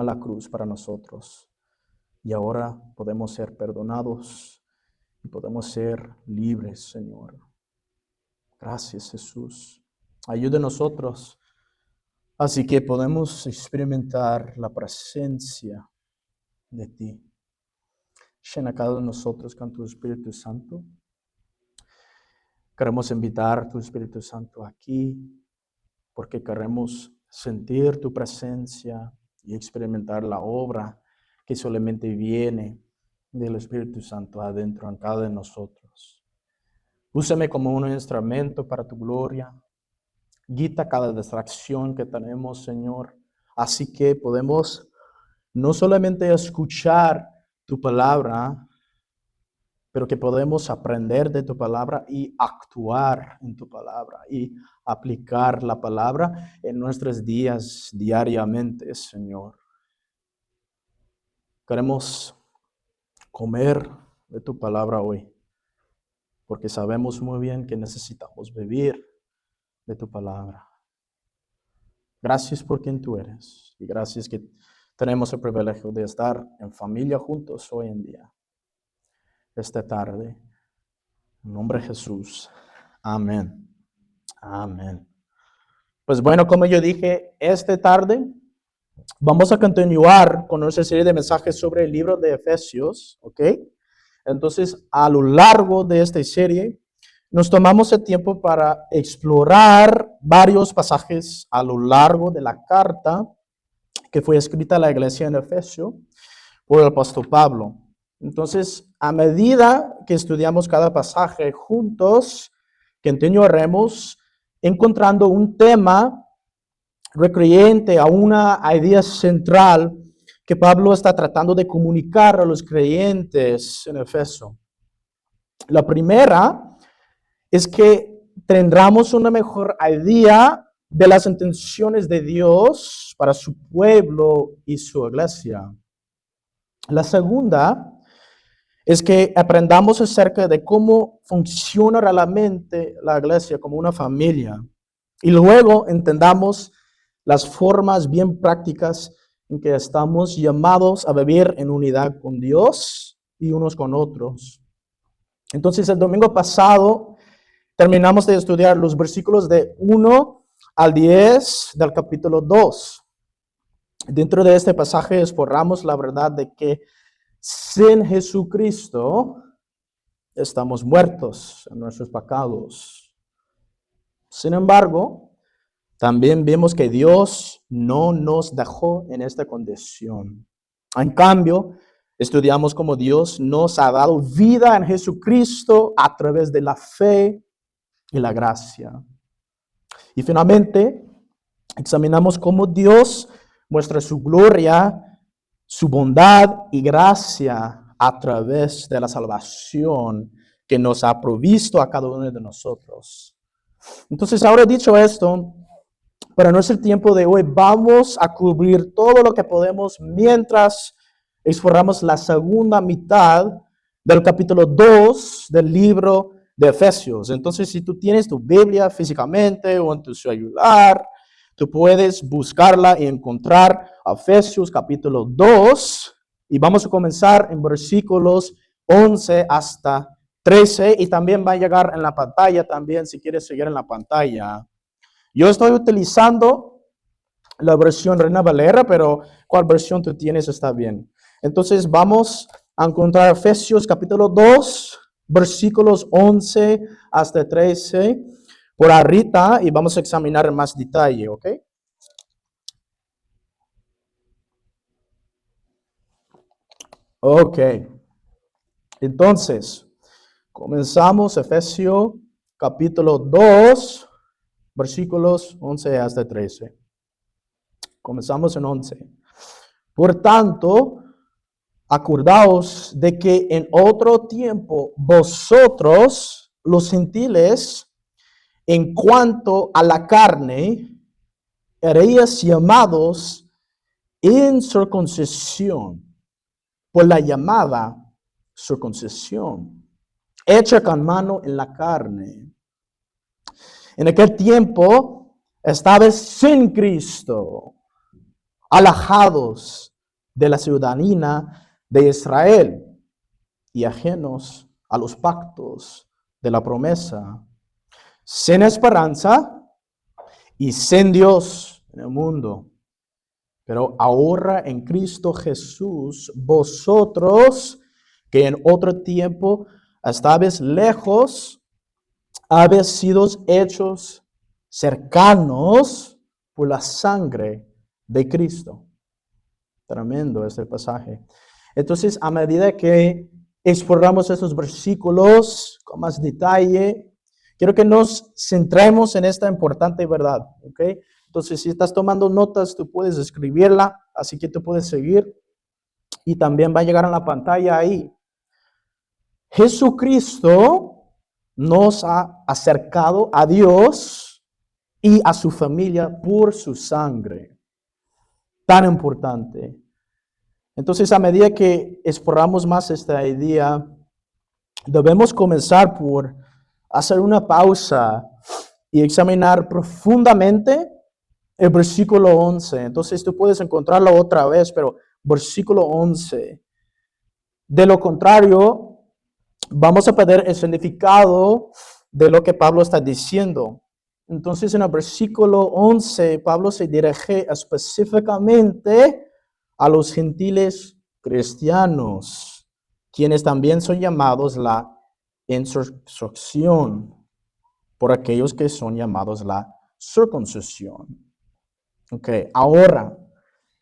a la cruz para nosotros. Y ahora podemos ser perdonados y podemos ser libres, Señor. Gracias, Jesús. Ayuda a nosotros. Así que podemos experimentar la presencia de ti. Llena cada uno de nosotros con tu Espíritu Santo. Queremos invitar a tu Espíritu Santo aquí porque queremos sentir tu presencia y experimentar la obra que solamente viene del Espíritu Santo adentro en cada de nosotros. Úsame como un instrumento para tu gloria. Quita cada distracción que tenemos, Señor. Así que podemos no solamente escuchar tu palabra, pero que podemos aprender de tu palabra y actuar en tu palabra y aplicar la palabra en nuestros días diariamente, Señor. Queremos comer de tu palabra hoy, porque sabemos muy bien que necesitamos vivir de tu palabra. Gracias por quien tú eres y gracias que tenemos el privilegio de estar en familia juntos hoy en día, esta tarde. En nombre de Jesús. Amén. Amén. Pues bueno, como yo dije, esta tarde vamos a continuar con nuestra serie de mensajes sobre el libro de Efesios, ¿ok? Entonces, a lo largo de esta serie, nos tomamos el tiempo para explorar varios pasajes a lo largo de la carta que fue escrita a la iglesia en Efesio por el apóstol Pablo. Entonces, a medida que estudiamos cada pasaje juntos, continuaremos encontrando un tema recurrente a una idea central que Pablo está tratando de comunicar a los creyentes en Efeso. La primera es que tendremos una mejor idea de las intenciones de Dios para su pueblo y su iglesia. La segunda es que aprendamos acerca de cómo funciona realmente la iglesia como una familia. Y luego entendamos las formas bien prácticas en que estamos llamados a vivir en unidad con Dios y unos con otros. Entonces, el domingo pasado terminamos de estudiar los versículos de 1 al 10 del capítulo 2. Dentro de este pasaje exploramos la verdad de que sin Jesucristo estamos muertos en nuestros pecados. Sin embargo, también vemos que Dios no nos dejó en esta condición. En cambio, estudiamos cómo Dios nos ha dado vida en Jesucristo a través de la fe y la gracia. Y finalmente, examinamos cómo Dios muestra su gloria, su bondad y gracia a través de la salvación que nos ha provisto a cada uno de nosotros. Entonces, ahora dicho esto, para nuestro tiempo de hoy vamos a cubrir todo lo que podemos mientras exploramos la segunda mitad del capítulo 2 del libro de Efesios. Entonces, si tú tienes tu Biblia físicamente o en tu celular, tú puedes buscarla y encontrar Efesios capítulo 2 y vamos a comenzar en versículos 11 hasta 13 y también va a llegar en la pantalla también si quieres seguir en la pantalla. Yo estoy utilizando la versión Reina Valera, pero cuál versión tú tienes está bien. Entonces vamos a encontrar Efesios capítulo 2, versículos 11 hasta 13 por arriba y vamos a examinar en más detalle, ¿ok? Ok. Entonces, comenzamos Efesios capítulo 2, versículos 11 hasta 13. Comenzamos en 11. Por tanto, acordaos de que en otro tiempo vosotros, los gentiles, en cuanto a la carne, erais llamados incircuncisión por la llamada circuncisión, hecha con mano en la carne. En aquel tiempo estabais sin Cristo, alejados de la ciudadanía de Israel y ajenos a los pactos de la promesa, sin esperanza y sin Dios en el mundo. Pero ahora en Cristo Jesús, vosotros que en otro tiempo estabais lejos, habéis sido hechos cercanos por la sangre de Cristo. Tremendo este pasaje. Entonces, a medida que exploramos estos versículos con más detalle, quiero que nos centremos en esta importante verdad, ¿ok? Entonces, si estás tomando notas, tú puedes escribirla, así que tú puedes seguir. Y también va a llegar a la pantalla ahí. Jesucristo nos ha acercado a Dios y a su familia por su sangre. Tan importante. Entonces, a medida que exploramos más esta idea, debemos comenzar por hacer una pausa y examinar profundamente el versículo 11. Entonces, tú puedes encontrarlo otra vez, pero versículo 11. De lo contrario, vamos a perder el significado de lo que Pablo está diciendo. Entonces, en el versículo 11, Pablo se dirige específicamente a los gentiles cristianos, quienes también son llamados la insurrección, por aquellos que son llamados la circuncisión. Ok, ahora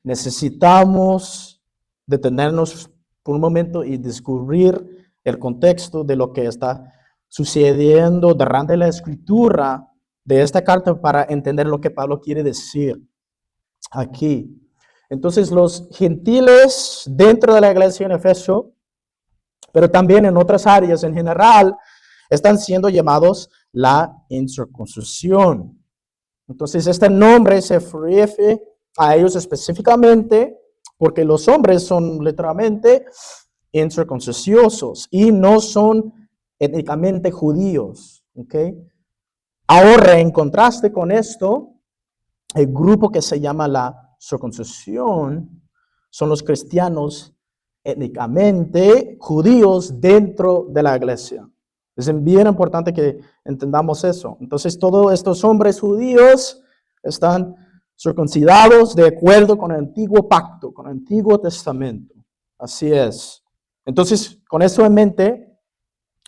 necesitamos detenernos por un momento y descubrir el contexto de lo que está sucediendo durante la escritura de esta carta para entender lo que Pablo quiere decir aquí. Entonces, los gentiles dentro de la iglesia en Efeso, pero también en otras áreas en general, están siendo llamados la incircuncisión. Entonces, este nombre se refiere a ellos específicamente porque los hombres son literalmente incircuncisos y no son étnicamente judíos. ¿Okay? Ahora, en contraste con esto, el grupo que se llama la circuncisión son los cristianos étnicamente judíos dentro de la iglesia. Es bien importante que entendamos eso. Entonces, todos estos hombres judíos están circuncidados de acuerdo con el antiguo pacto, con el Antiguo Testamento. Así es. Entonces, con eso en mente,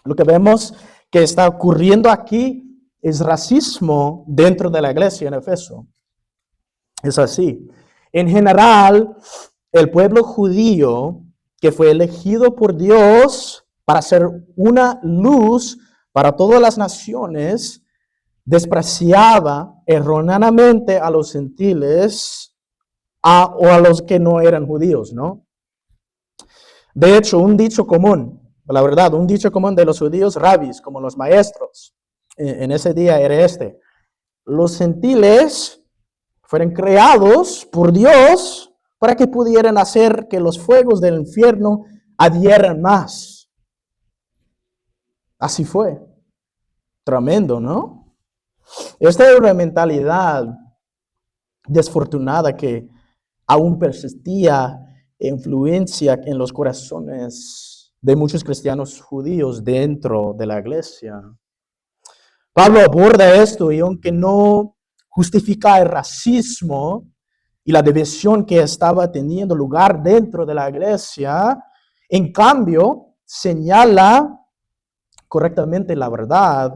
lo que vemos que está ocurriendo aquí es racismo dentro de la iglesia en Efeso. Es así. En general, el pueblo judío que fue elegido por Dios para ser una luz para todas las naciones, despreciaba erróneamente a los gentiles o a los que no eran judíos, ¿no? De hecho, un dicho común, la verdad, un dicho común de los judíos, rabis, como los maestros, en ese día era este: los gentiles fueron creados por Dios para que pudieran hacer que los fuegos del infierno adhieran más. Así fue. Tremendo, ¿no? Esta es una mentalidad desfortunada que aún persistía e influencia en los corazones de muchos cristianos judíos dentro de la iglesia. Pablo aborda esto y aunque no justifica el racismo y la división que estaba teniendo lugar dentro de la iglesia, en cambio señala correctamente la verdad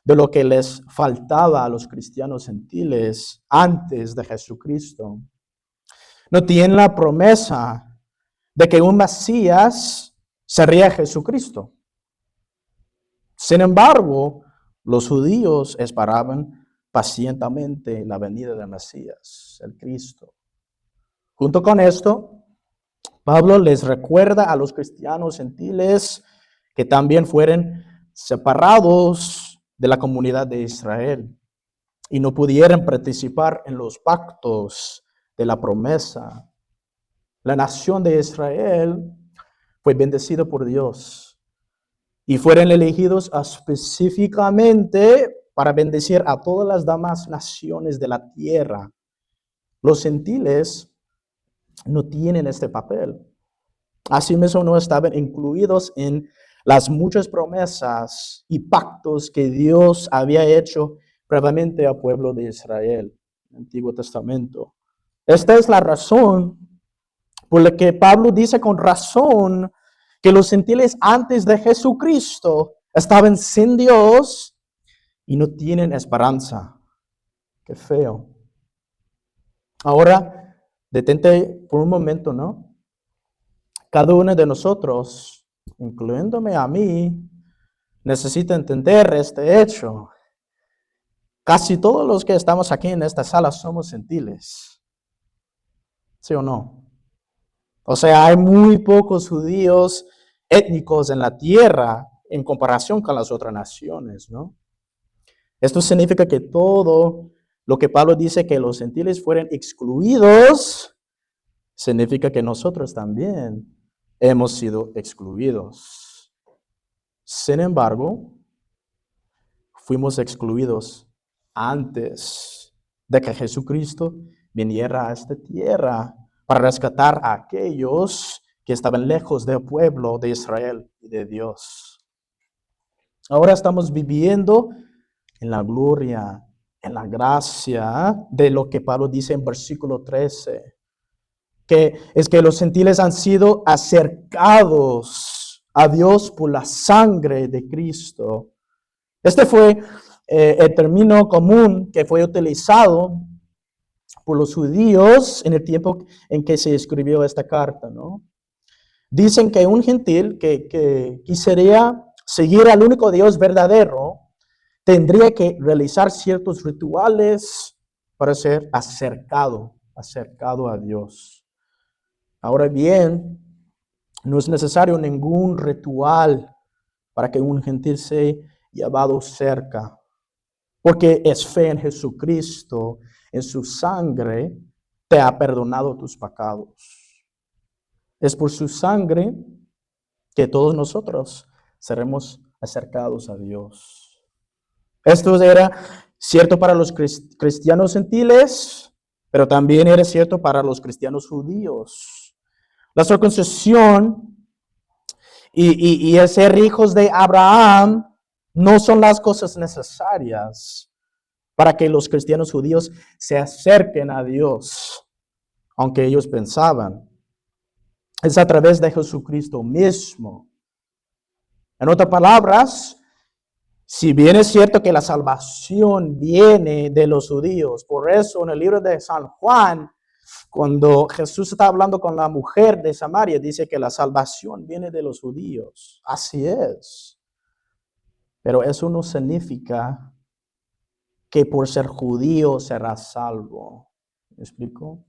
de lo que les faltaba a los cristianos gentiles antes de Jesucristo. No tienen la promesa de que un Mesías sería Jesucristo. Sin embargo, los judíos esperaban pacientemente la venida del Mesías, el Cristo. Junto con esto, Pablo les recuerda a los cristianos gentiles que también fueron separados de la comunidad de Israel y no pudieron participar en los pactos de la promesa. La nación de Israel fue bendecida por Dios y fueron elegidos específicamente para bendecir a todas las demás naciones de la tierra. Los gentiles no tienen este papel. Asimismo, no estaban incluidos en las muchas promesas y pactos que Dios había hecho previamente al pueblo de Israel, en el Antiguo Testamento. Esta es la razón por la que Pablo dice con razón que los gentiles antes de Jesucristo estaban sin Dios y no tienen esperanza. Qué feo. Ahora, detente por un momento, ¿no? Cada uno de nosotros, incluyéndome a mí, necesita entender este hecho. Casi todos los que estamos aquí en esta sala somos gentiles. ¿Sí o no? O sea, hay muy pocos judíos étnicos en la tierra en comparación con las otras naciones, ¿no? Esto significa que todo lo que Pablo dice que los gentiles fueran excluidos, significa que nosotros también hemos sido excluidos. Sin embargo, fuimos excluidos antes de que Jesucristo viniera a esta tierra para rescatar a aquellos que estaban lejos del pueblo de Israel y de Dios. Ahora estamos viviendo en la gloria, en la gracia de lo que Pablo dice en versículo 13, que es que los gentiles han sido acercados a Dios por la sangre de Cristo. Este fue el término común que fue utilizado por los judíos en el tiempo en que se escribió esta carta, ¿no? Dicen que un gentil que quisiera seguir al único Dios verdadero tendría que realizar ciertos rituales para ser acercado a Dios. Ahora bien, no es necesario ningún ritual para que un gentil sea llevado cerca, porque es fe en Jesucristo, en su sangre, te ha perdonado tus pecados. Es por su sangre que todos nosotros seremos acercados a Dios. Esto era cierto para los cristianos gentiles, pero también era cierto para los cristianos judíos. La circuncisión y el ser hijos de Abraham no son las cosas necesarias para que los cristianos judíos se acerquen a Dios, aunque ellos pensaban. Es a través de Jesucristo mismo. En otras palabras, si bien es cierto que la salvación viene de los judíos, por eso en el libro de San Juan, cuando Jesús está hablando con la mujer de Samaria, dice que la salvación viene de los judíos. Así es. Pero eso no significa que por ser judío serás salvo. ¿Me explico?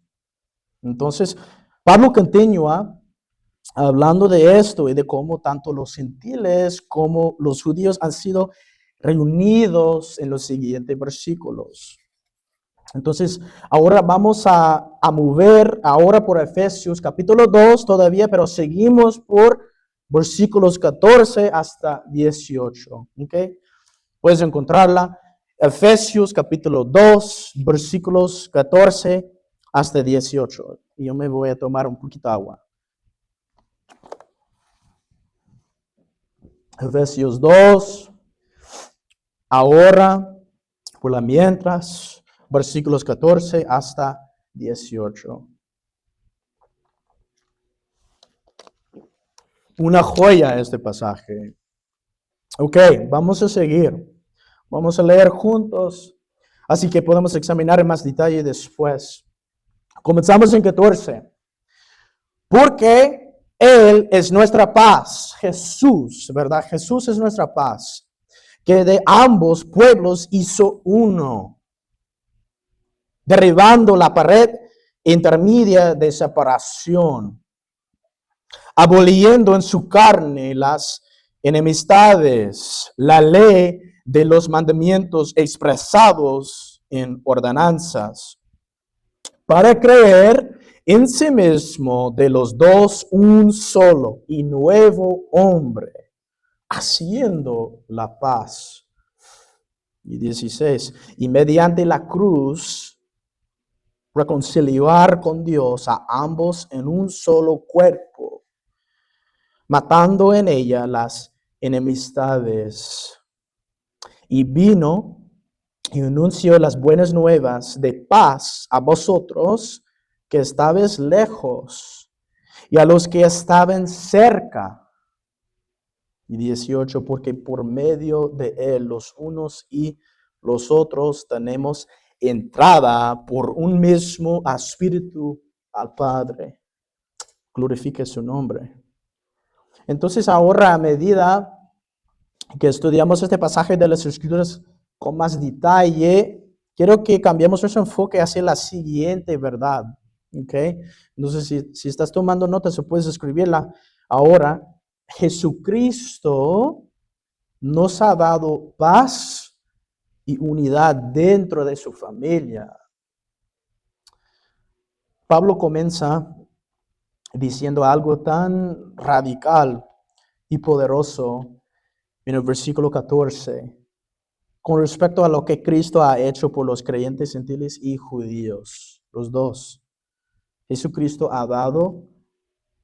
Entonces, Pablo continúa hablando de esto y de cómo tanto los gentiles como los judíos han sido reunidos en los siguientes versículos. Entonces, ahora vamos a mover ahora por Efesios capítulo 2 todavía, pero seguimos por versículos 14 hasta 18. ¿Ok? Puedes encontrarla. Efesios capítulo 2, versículos 14 hasta 18. Y yo me voy a tomar un poquito de agua. Efesios 2, ahora, por la mientras, versículos 14 hasta 18. Una joya este pasaje. Ok, vamos a seguir. Vamos a leer juntos, así que podemos examinar en más detalle después. Comenzamos en 14. Porque Él es nuestra paz, Jesús, ¿verdad? Jesús es nuestra paz, que de ambos pueblos hizo uno, derribando la pared intermedia de separación, aboliendo en su carne las enemistades, la ley de los mandamientos expresados en ordenanzas, para creer en sí mismo de los dos un solo y nuevo hombre, haciendo la paz. Y 16, y mediante la cruz, reconciliar con Dios a ambos en un solo cuerpo, matando en ella las enemistades. Y vino y anunció las buenas nuevas de paz a vosotros que estabais lejos y a los que estaban cerca. Y 18, porque por medio de él los unos y los otros tenemos entrada por un mismo espíritu al Padre. Glorifique su nombre. Entonces ahora, a medida que estudiamos este pasaje de las Escrituras con más detalle, quiero que cambiemos nuestro enfoque hacia la siguiente verdad. ¿Okay? Entonces, si estás tomando notas, o puedes escribirla ahora. Jesucristo nos ha dado paz y unidad dentro de su familia. Pablo comienza diciendo algo tan radical y poderoso en el versículo 14, con respecto a lo que Cristo ha hecho por los creyentes gentiles y judíos, los dos. Jesucristo ha dado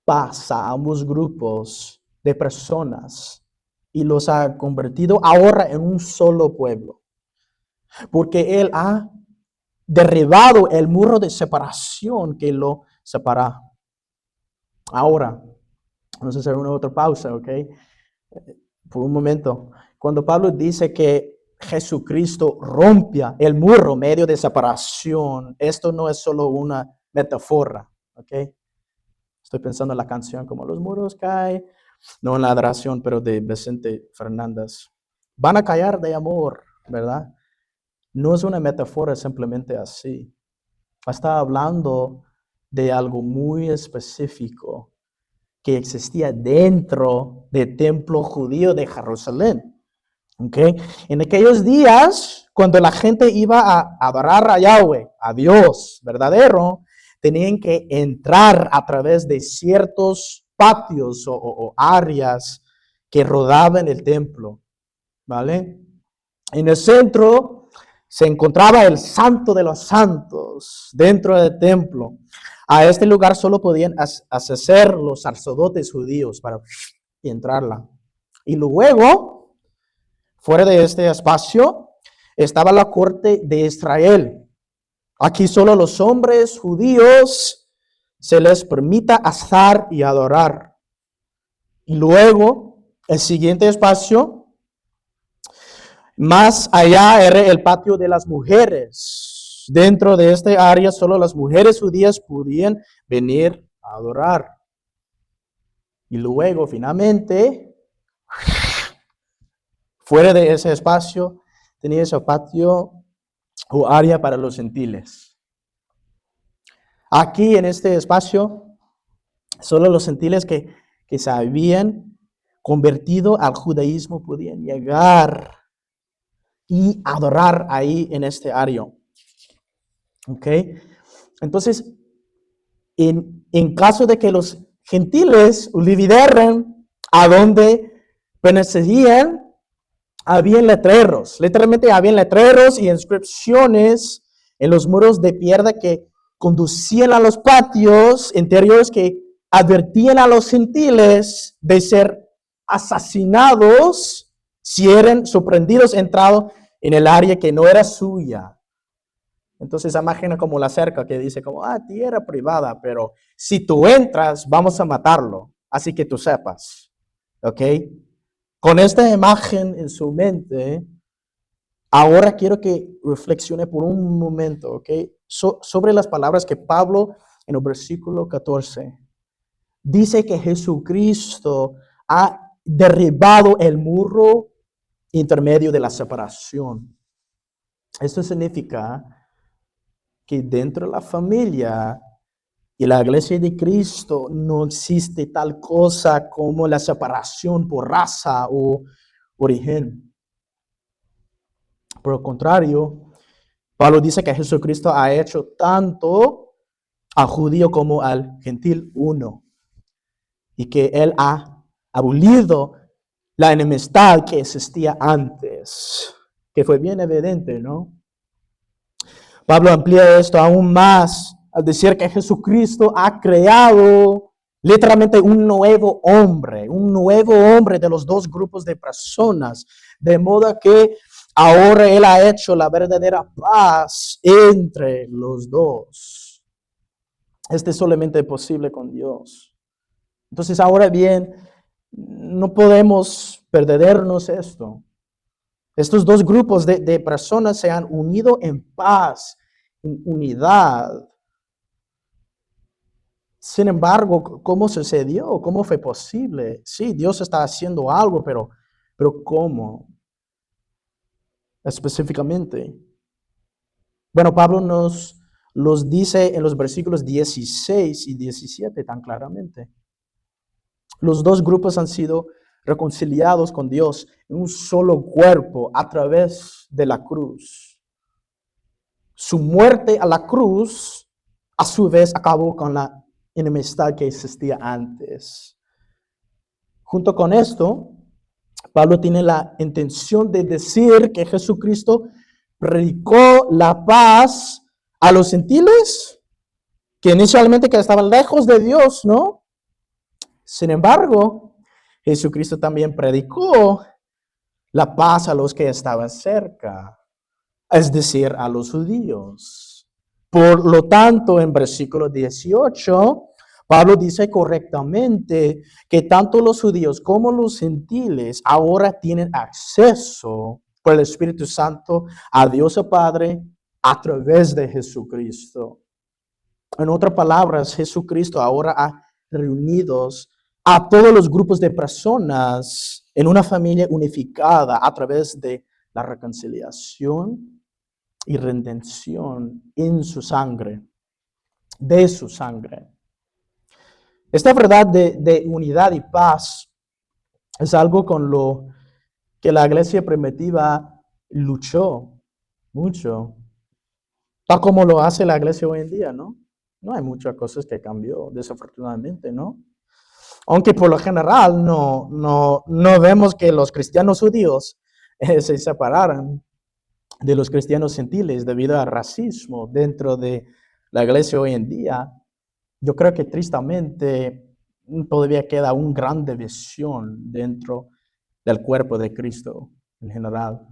paz a ambos grupos de personas y los ha convertido ahora en un solo pueblo, porque Él ha derribado el muro de separación que lo separa. Ahora, vamos a hacer una otra pausa, ¿ok? Por un momento. Cuando Pablo dice que Jesucristo rompía el muro medio de separación, esto no es solo una metáfora, ¿ok? Estoy pensando en la canción como los muros caen, no en la adoración, pero de Vicente Fernández. Van a callar de amor, ¿verdad? No es una metáfora simplemente así. Está hablando de algo muy específico que existía dentro del templo judío de Jerusalén. ¿Okay? En aquellos días, cuando la gente iba a adorar a Yahweh, a Dios verdadero, tenían que entrar a través de ciertos patios o áreas que rodaban el templo, ¿vale? En el centro se encontraba el Santo de los Santos dentro del templo. A este lugar solo podían acceder los sacerdotes judíos para entrarla. Y luego, fuera de este espacio, estaba la corte de Israel. Aquí solo los hombres judíos se les permita asar y adorar. Y luego, el siguiente espacio, más allá era el patio de las mujeres. Dentro de este área solo las mujeres judías podían venir a adorar. Y luego, finalmente, fuera de ese espacio, tenía ese patio o área para los gentiles. Aquí en este espacio, solo los gentiles que se habían convertido al judaísmo podían llegar y adorar ahí en este área. ¿Ok? Entonces, en caso de que los gentiles olvidaran a dónde pertenecían, habían letreros. Literalmente habían letreros y inscripciones en los muros de piedra que conducían a los patios interiores que advertían a los gentiles de ser asesinados si eran sorprendidos entrando en el área que no era suya. Entonces imagina como la cerca que dice como, tierra privada, pero si tú entras, vamos a matarlo. Así que tú sepas, ¿ok? Con esta imagen en su mente, ahora quiero que reflexione por un momento, ¿ok? Sobre las palabras que Pablo en el versículo 14 dice que Jesucristo ha derribado el muro intermedio de la separación. Esto significa que dentro de la familia y la iglesia de Cristo no existe tal cosa como la separación por raza o origen. Por el contrario, Pablo dice que Jesucristo ha hecho tanto al judío como al gentil uno, y que Él ha abolido la enemistad que existía antes, que fue bien evidente, ¿no? Pablo amplía esto aún más al decir que Jesucristo ha creado literalmente un nuevo hombre de los dos grupos de personas, de modo que ahora Él ha hecho la verdadera paz entre los dos. Esto es solamente posible con Dios. Entonces, ahora bien, no podemos perdernos esto. Estos dos grupos de personas se han unido en paz, en unidad. Sin embargo, ¿cómo sucedió? ¿Cómo fue posible? Sí, Dios está haciendo algo, pero ¿cómo? Específicamente. Bueno, Pablo nos los dice en los versículos 16 y 17 tan claramente. Los dos grupos han sido reconciliados con Dios en un solo cuerpo a través de la cruz. Su muerte a la cruz, a su vez, acabó con la enemistad que existía antes. Junto con esto, Pablo tiene la intención de decir que Jesucristo predicó la paz a los gentiles, que inicialmente que estaban lejos de Dios, ¿no? Sin embargo, Jesucristo también predicó la paz a los que estaban cerca, es decir, a los judíos. Por lo tanto, en versículo 18, Pablo dice correctamente que tanto los judíos como los gentiles ahora tienen acceso por el Espíritu Santo a Dios el Padre a través de Jesucristo. En otras palabras, Jesucristo ahora ha reunido a todos los grupos de personas en una familia unificada a través de la reconciliación y redención en su sangre, de su sangre. Esta verdad de unidad y paz es algo con lo que la iglesia primitiva luchó mucho, tal como lo hace la iglesia hoy en día, ¿no? No hay muchas cosas que cambió, desafortunadamente, ¿no? Aunque por lo general no vemos que los cristianos judíos se separaran de los cristianos gentiles debido al racismo dentro de la iglesia hoy en día. Yo creo que tristemente todavía queda una gran división dentro del cuerpo de Cristo en general.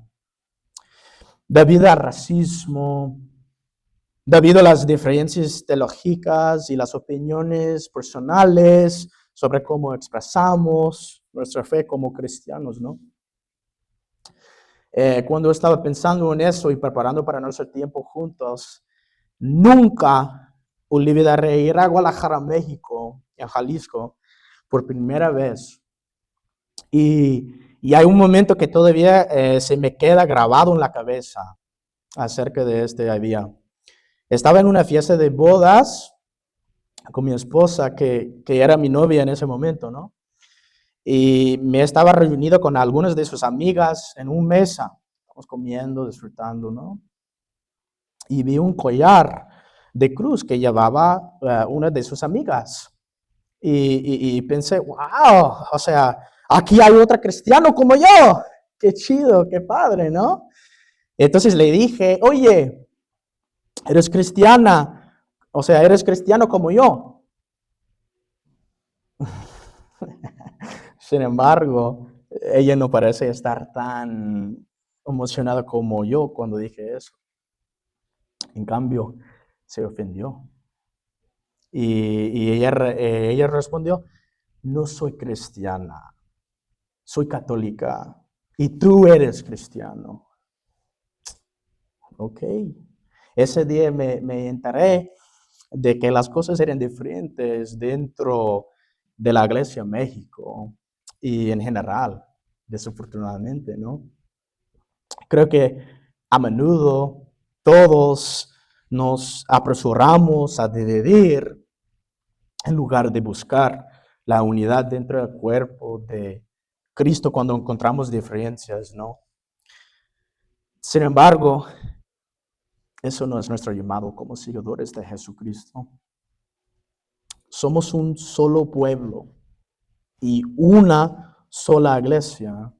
Debido al racismo, debido a las diferencias teológicas y las opiniones personales sobre cómo expresamos nuestra fe como cristianos, ¿no? Cuando estaba pensando en eso y preparando para nuestro tiempo juntos, nunca olvidaré ir a Guadalajara, México, en Jalisco, por primera vez. Y hay un momento que todavía se me queda grabado en la cabeza acerca de este día. Estaba en una fiesta de bodas con mi esposa, que era mi novia en ese momento, ¿no? Y me estaba reunido con algunas de sus amigas en una mesa. Estamos comiendo, disfrutando, ¿no? Y vi un collar de cruz que llevaba una de sus amigas. Y pensé, wow, o sea, aquí hay otra cristiano como yo. Qué chido, qué padre, ¿no? Entonces le dije, oye, eres cristiana, o sea, eres cristiano como yo. Sin embargo, ella no parece estar tan emocionada como yo cuando dije eso. En cambio, se ofendió. Y ella respondió, no soy cristiana, soy católica y tú eres cristiano. Ok. Ese día me enteré de que las cosas eran diferentes dentro de la iglesia en México y en general, desafortunadamente, ¿no? Creo que a menudo todos nos apresuramos a dividir en lugar de buscar la unidad dentro del cuerpo de Cristo cuando encontramos diferencias, ¿no? Sin embargo, eso no es nuestro llamado como seguidores de Jesucristo. Somos un solo pueblo y una sola iglesia.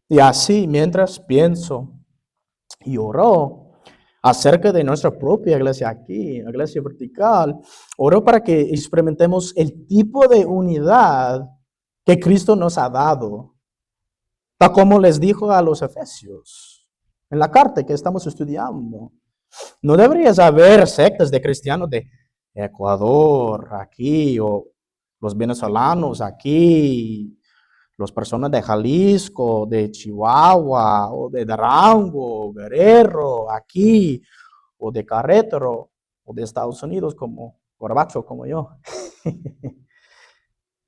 Y así, mientras pienso y oro, acerca de nuestra propia iglesia aquí, la iglesia vertical, oro para que experimentemos el tipo de unidad que Cristo nos ha dado, tal como les dijo a los efesios en la carta que estamos estudiando. No deberías haber sectas de cristianos de Ecuador aquí, o los venezolanos aquí, las personas de Jalisco, de Chihuahua, o de Durango, Guerrero, aquí, o de Querétaro, o de Estados Unidos como Gorbacho, como yo.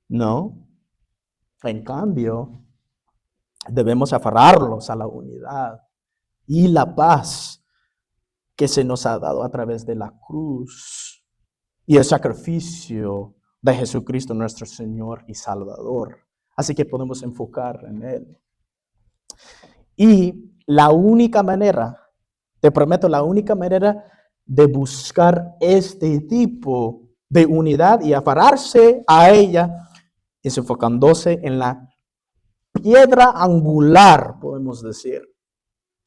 No, en cambio, debemos aferrarnos a la unidad y la paz que se nos ha dado a través de la cruz y el sacrificio de Jesucristo nuestro Señor y Salvador. Así que podemos enfocar en Él. Y la única manera, te prometo, la única manera de buscar este tipo de unidad y aferrarse a ella es enfocándose en la piedra angular, podemos decir,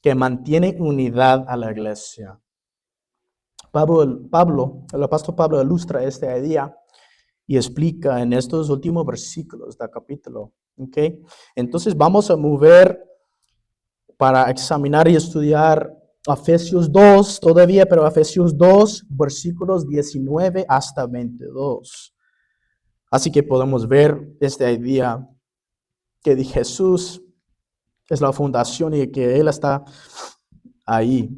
que mantiene unidad a la iglesia. El apóstol Pablo ilustra esta idea y explica en estos últimos versículos del capítulo. ¿Okay? Entonces vamos a mover para examinar y estudiar Efesios 2 todavía, pero Efesios 2, versículos 19 hasta 22. Así que podemos ver esta idea que de Jesús es la fundación y que Él está ahí.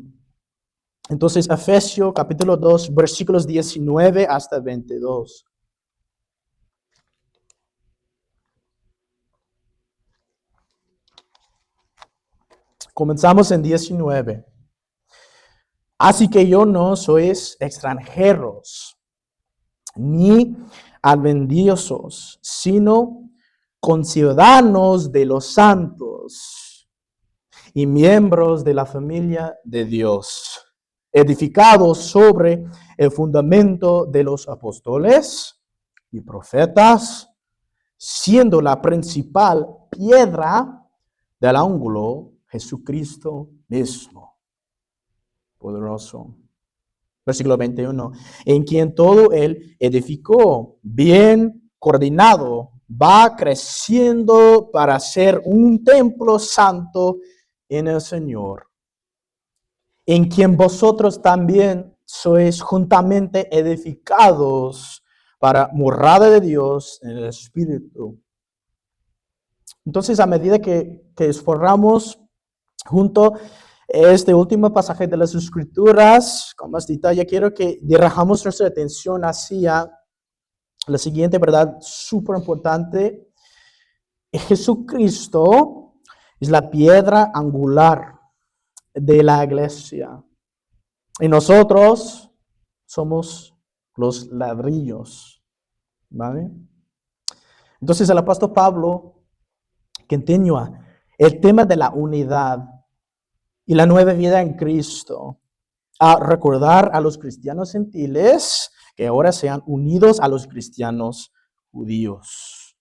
Entonces, Efesios capítulo 2, versículos 19 hasta 22. Comenzamos en 19. Así que yo no sois extranjeros, ni advenedizos, sino conciudadanos de los santos y miembros de la familia de Dios, edificados sobre el fundamento de los apóstoles y profetas, siendo la principal piedra del ángulo Jesucristo mismo. Poderoso. Versículo 21. En quien todo él edificó, bien coordinado, va creciendo para ser un templo santo en el Señor, en quien vosotros también sois juntamente edificados para morada de Dios en el Espíritu. Entonces, a medida que exploramos junto este último pasaje de las Escrituras, con más detalle, quiero que dirijamos nuestra atención hacia la siguiente verdad súper importante. Jesucristo es la piedra angular de la iglesia. Y nosotros somos los ladrillos. ¿Vale? Entonces el apóstol Pablo continúa el tema de la unidad y la nueva vida en Cristo, a recordar a los cristianos gentiles que ahora sean unidos a los cristianos judíos,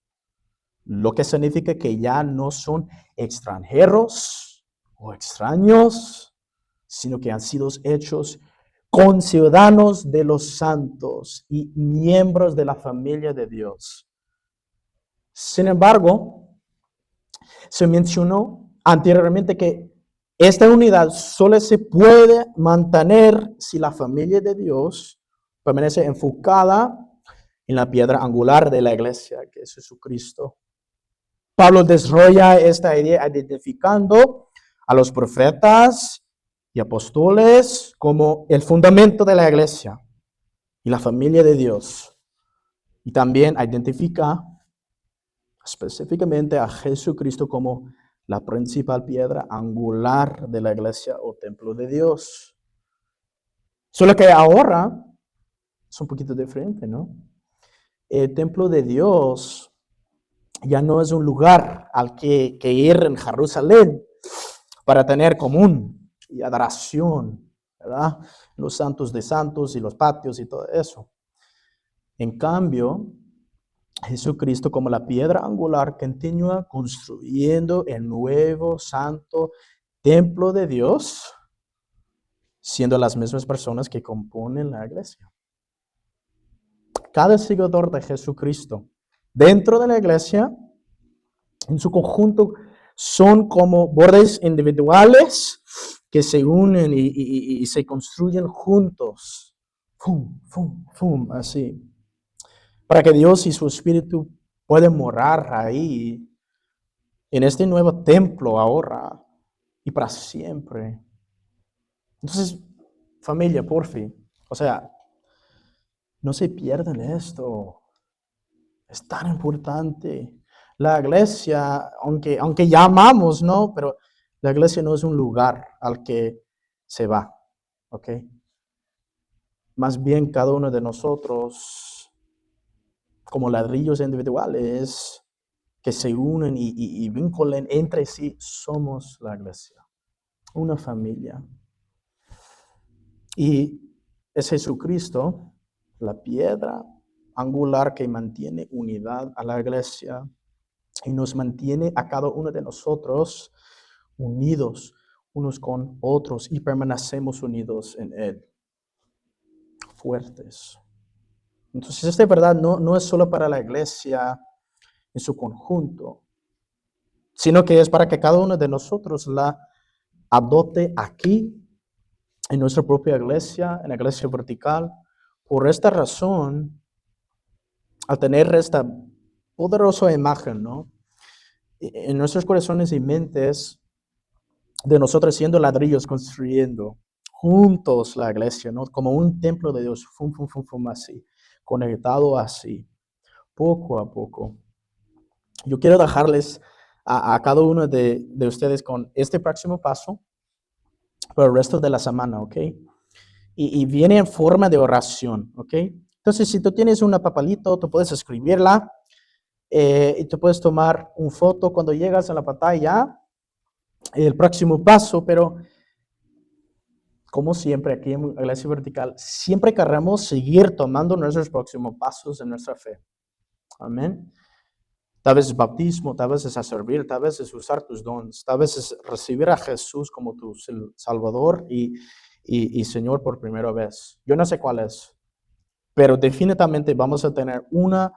lo que significa que ya no son extranjeros o extraños, sino que han sido hechos conciudadanos de los santos y miembros de la familia de Dios. Sin embargo, se mencionó anteriormente que esta unidad solo se puede mantener si la familia de Dios permanece enfocada en la piedra angular de la iglesia, que es Jesucristo. Pablo desarrolla esta idea identificando a los profetas y apóstoles como el fundamento de la iglesia y la familia de Dios. Y también identifica específicamente a Jesucristo como la principal piedra angular de la iglesia o templo de Dios. Solo que ahora es un poquito diferente, ¿no? El templo de Dios ya no es un lugar al que ir en Jerusalén para tener común y adoración, ¿verdad? Los santos de santos y los patios y todo eso. En cambio, Jesucristo como la piedra angular continúa construyendo el nuevo santo templo de Dios, siendo las mismas personas que componen la iglesia. Cada seguidor de Jesucristo dentro de la iglesia, en su conjunto, son como bordes individuales que se unen y se construyen juntos. Fum, fum, fum, así. Para que Dios y su Espíritu puedan morar ahí, en este nuevo templo ahora y para siempre. Entonces, familia, por fin, o sea, no se pierdan esto. Es tan importante. La iglesia, aunque llamamos, ¿no? Pero la iglesia no es un lugar al que se va, ¿ok? Más bien cada uno de nosotros, como ladrillos individuales que se unen y vinculen entre sí, somos la iglesia, una familia. Y es Jesucristo, la piedra angular que mantiene unidad a la iglesia y nos mantiene a cada uno de nosotros unidos unos con otros y permanecemos unidos en Él, fuertes. Entonces, esta verdad no es solo para la iglesia en su conjunto, sino que es para que cada uno de nosotros la adopte aquí, en nuestra propia iglesia, en la iglesia vertical. Por esta razón, al tener esta poderosa imagen, ¿no? En nuestros corazones y mentes, de nosotros siendo ladrillos, construyendo juntos la iglesia, ¿no? Como un templo de Dios, fum, fum, fum, fum, así, conectado así, poco a poco. Yo quiero dejarles a cada uno de ustedes con este próximo paso por el resto de la semana, ¿ok? Y viene en forma de oración, ¿ok? Entonces, si tú tienes una papelito, tú puedes escribirla y tú puedes tomar una foto cuando llegas a la pantalla, el próximo paso, pero como siempre aquí en Iglesia Vertical, siempre queremos seguir tomando nuestros próximos pasos en nuestra fe. Amén. Tal vez es bautismo, tal vez es a servir, tal vez es usar tus dones, tal vez es recibir a Jesús como tu Salvador y Señor por primera vez. Yo no sé cuál es, pero definitivamente vamos a tener una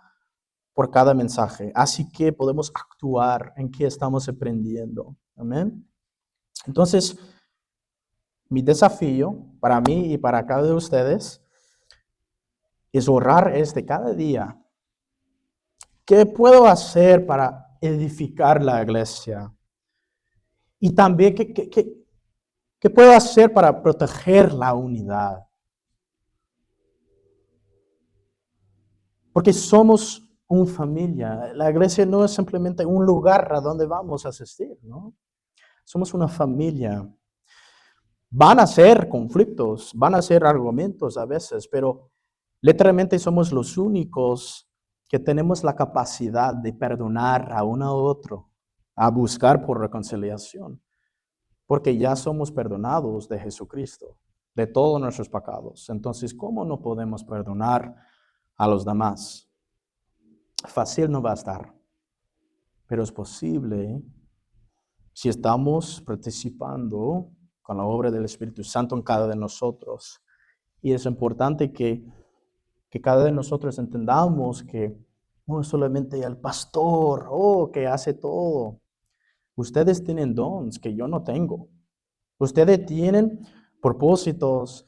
por cada mensaje. Así que podemos actuar en qué estamos aprendiendo. Amén. Entonces, mi desafío para mí y para cada de ustedes es orar cada día. ¿Qué puedo hacer para edificar la iglesia? Y también, ¿qué puedo hacer para proteger la unidad? Porque somos una familia. La iglesia no es simplemente un lugar a donde vamos a asistir, ¿no? Somos una familia. Van a ser conflictos, van a ser argumentos a veces, pero literalmente somos los únicos que tenemos la capacidad de perdonar a uno a otro, a buscar por reconciliación, porque ya somos perdonados de Jesucristo, de todos nuestros pecados. Entonces, ¿cómo no podemos perdonar a los demás? Fácil no va a estar, pero es posible si estamos participando con la obra del Espíritu Santo en cada de nosotros. Y es importante que cada de nosotros entendamos que no es solamente el pastor, que hace todo. Ustedes tienen dones que yo no tengo. Ustedes tienen propósitos,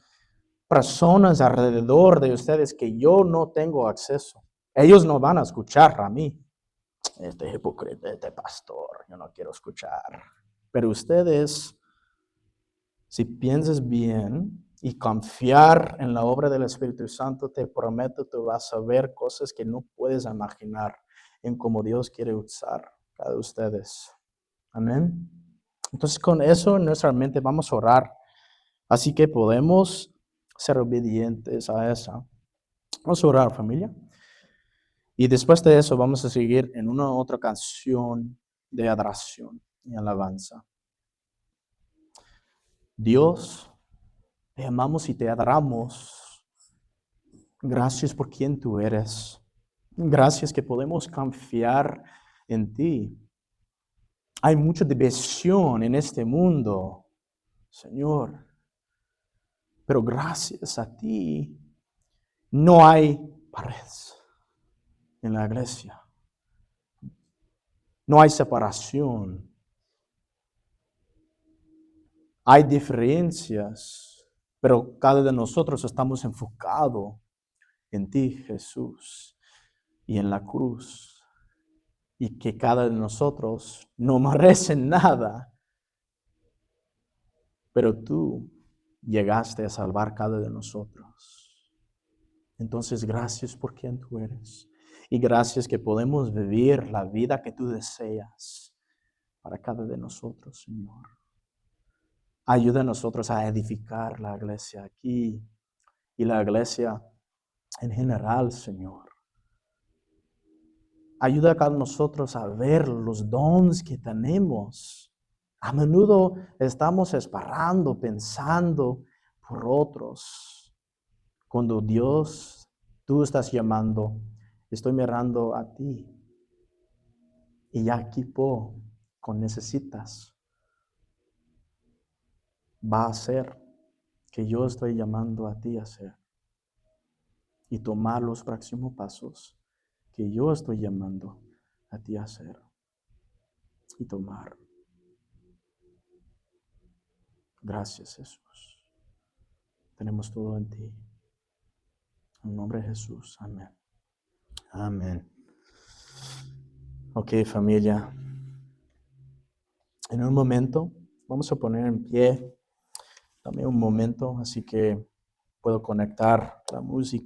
personas alrededor de ustedes que yo no tengo acceso. Ellos no van a escuchar a mí. Este hipócrita, este pastor, yo no quiero escuchar. Pero ustedes, si piensas bien y confiar en la obra del Espíritu Santo, te prometo que vas a ver cosas que no puedes imaginar en cómo Dios quiere usar a cada ustedes. Amén. Entonces, con eso en nuestra mente vamos a orar. Así que podemos ser obedientes a esa. Vamos a orar, familia. Y después de eso vamos a seguir en una otra canción de adoración y alabanza. Dios, te amamos y te adoramos. Gracias por quien tú eres. Gracias que podemos confiar en ti. Hay mucha división en este mundo, Señor. Pero gracias a ti no hay paredes en la iglesia. No hay separación. Hay diferencias, pero cada de nosotros estamos enfocados en ti, Jesús, y en la cruz. Y que cada de nosotros no merece nada, pero tú llegaste a salvar cada de nosotros. Entonces, gracias por quien tú eres. Y gracias que podemos vivir la vida que tú deseas para cada de nosotros, Señor. Ayuda a nosotros a edificar la iglesia aquí y la iglesia en general, Señor. Ayuda a nosotros a ver los dones que tenemos. A menudo estamos esperando, pensando por otros. Cuando Dios, tú estás llamando, estoy mirando a ti. Y ya equipo con necesitas va a ser que yo estoy llamando a ti a hacer. Y tomar los próximos pasos que yo estoy llamando a ti a hacer. Y tomar. Gracias, Jesús. Tenemos todo en ti. En nombre de Jesús. Amén. Amén. Ok, familia. En un momento vamos a poner en pie. Dame un momento, así que puedo conectar la música.